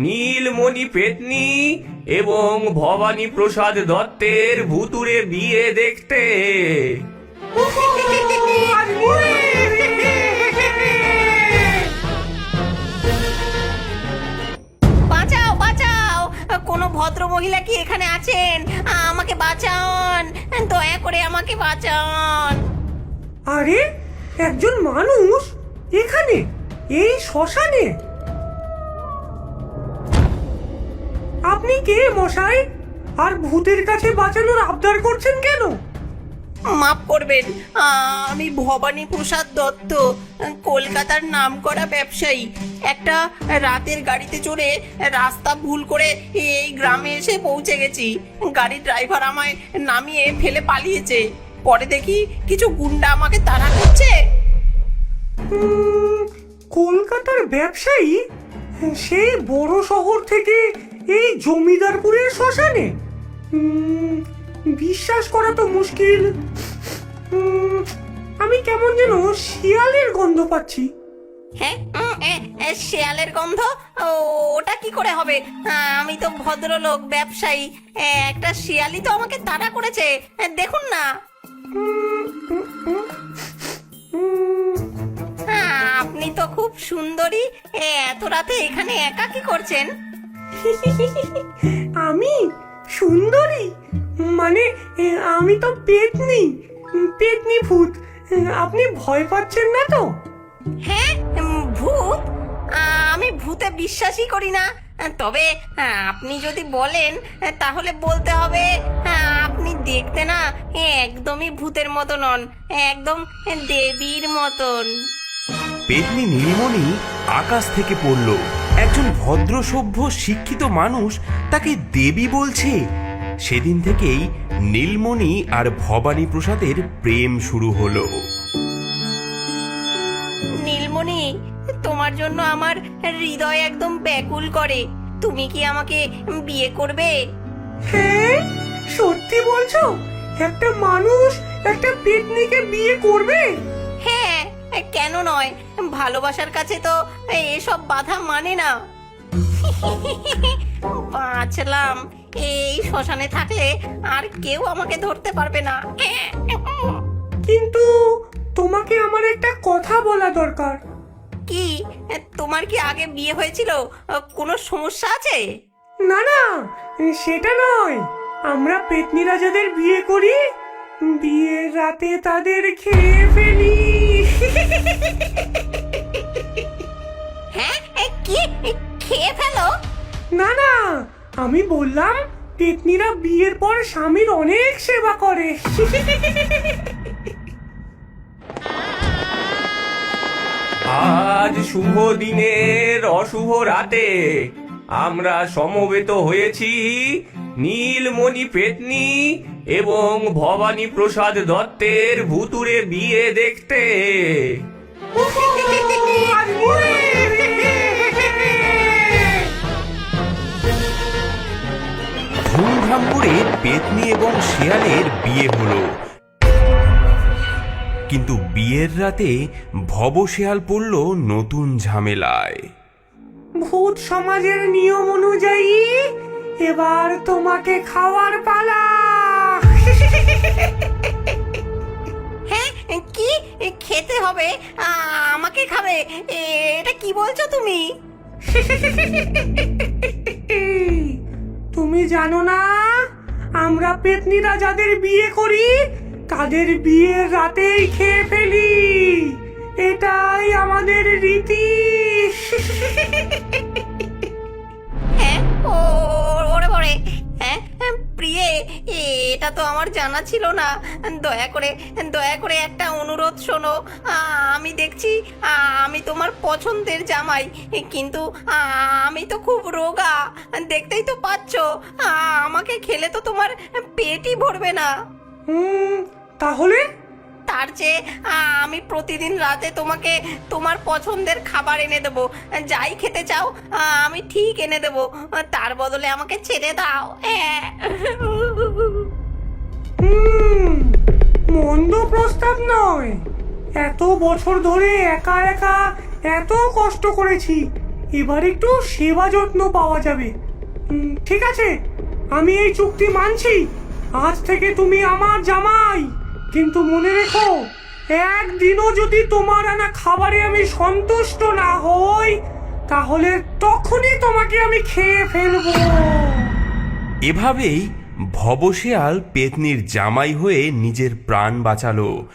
নীলমণি পেতনি এবং ভবানী প্রসাদ দত্তের ভুতুড়ে বিয়ে দেখতে। বাঁচাও বাঁচাও, কোনো ভদ্র মহিলা কি এখানে আছেন? আমাকে বাঁচান, দয়া করে আমাকে বাঁচান। আরে, একজন মানুষ এখানে, এই শ্মশানে? আপনি কে মশাই? আর ভূতের কাছে বাঁচানোর আবদার করছেন কেন? মাফ করবেন, আমি ভবানী প্রসাদ দত্ত, কলকাতার নামকরা ব্যবসায়ী। একটা রাতের গাড়িতে চড়ে রাস্তা ভুল করে এই গ্রামে এসে পৌঁছে গেছি। গাড়ির ড্রাইভার আমায় নামিয়ে ফেলে পালিয়েছে। পরে দেখি কিছু গুন্ডা আমাকে তাড়া করছে। কলকাতার ব্যবসায়ী, সেই বড় শহর থেকে এই জমিদারপুরের শ্মশানে? বিশ্বাস করা তো মুশকিল। আমি কেমন যেন শিয়ালের গন্ধ পাচ্ছি। হ্যাঁ, শেয়ালের গন্ধ? ওটা কি করে হবে? আমি তো ভদ্রলোক, ব্যবসায়ী। একটা শিয়ালই তো আমাকে তাড়া করেছে, দেখুন না। আপনি তো খুব সুন্দরী, এত রাতে এখানে একা কি করছেন? আমি সুন্দরী? মানে আমি তো পেতনি, পেতনি ভূত। আপনি ভয় পাচ্ছেন না তো? হ্যাঁ, ভূত? আমি ভূতে বিশ্বাসই করি না। তবে আপনি যদি বলেন তাহলে বলতে হবে, আপনি দেখতে না একদমই ভূতের মতো নন, একদম দেবীর মতন। পেতনি নীলমণি আকাশ থেকে পড়ল। একজন ভদ্র সভ্য শিক্ষিত মানুষ তাকে দেবী বলছে। সেদিন থেকেই নীলমণি আর ভবানী প্রসাদের প্রেম শুরু হলো। নীলমণি, তোমার জন্য আমার হৃদয় একদম ব্যাকুল করে। তুমি কি আমাকে বিয়ে করবে? হ্যাঁ, সত্যি বলছো? একটা মানুষ একটা পেতনিকে বিয়ে করবে? হ্যাঁ, কেন নয়? ভালোবাসার কাছে তো এসব বাধা মানে না। বাঁচলাম, এই শ্মশানে থাকলে আর কেউ আমাকে ধরতে পারবে না। কিন্তু তোমাকে আমার একটা কথা বলা দরকার। কি? তোমার কি আগে বিয়ে হয়েছিল? কোনো সমস্যা আছে? না না, সেটা নয়। আমরা পেতনিরা যাদের বিয়ে করি, বিয়ের রাতে তাদের খেয়ে ফেলি। হ্যাঁ, কি খেয়ে ফেলো? না না, আমি বললাম পেতনিরা বিয়ের পর স্বামীর অনেক সেবা করে। আজ শুভ দিনের অশুভ রাতে আমরা সমবেত হয়েছি নীলমণি পেতনি এবং ভবানী প্রসাদ দত্তের ভুতুড়ে বিয়ে দেখতে। ধুমধাম করে পেতনি এবং শেয়ালের বিয়ে হলো। কিন্তু বিয়ের রাতে ভবশেয়াল পড়ল নতুন ঝামেলায়। ভূত সমাজের নিয়ম অনুযায়ী এবার তোমাকে খাওয়ার পালা। হ্যাঁ, কি খেতে হবে? আমাকে খাবে? এটা কি বলছো তুমি? তুমি জানো না, আমরা পেতনিরা যাদের বিয়ে করি তাদের বিয়ের রাতেই খেয়ে ফেলি। এটাই আমাদের রীতি। হ্যাঁ, ওরে বাবারে, হ্যাঁ প্রিয়ে, এটা তো আমার জানা ছিল না। দয়া করে একটা অনুরোধ শোনো। আমি দেখছি আমি তোমার পছন্দের জামাই, কিন্তু আমি তো খুব রোগা, দেখতেই তো পাচ্ছ। আমাকে খেলে তো তোমার পেটই ভরবে না। তাহলে? তার চেয়ে আমি প্রতিদিন রাতে তোমাকে তোমার পছন্দের খাবার এনে দেবো। যাই খেতে চাও আমি ঠিক এনে দেবো, তার বদলে আমাকে ছেড়ে দাও। মন্দ প্রস্তাব নয়। এত বছর ধরে একা একা এত কষ্ট করেছি, এবার একটু সেবা যত্ন পাওয়া যাবে। ঠিক আছে, আমি এই চুক্তি মানছি। আজ থেকে তুমি আমার জামাই। কিন্তু মনে রেখো, একদিনও যদি তোমার আনা খাবারে আমি সন্তুষ্ট না হই, তাহলে তখনই তোমাকে আমি খেয়ে ফেলবো। এভাবেই ভবশেয়াল পেতনির জামাই হয়ে নিজের প্রাণ বাঁচালো।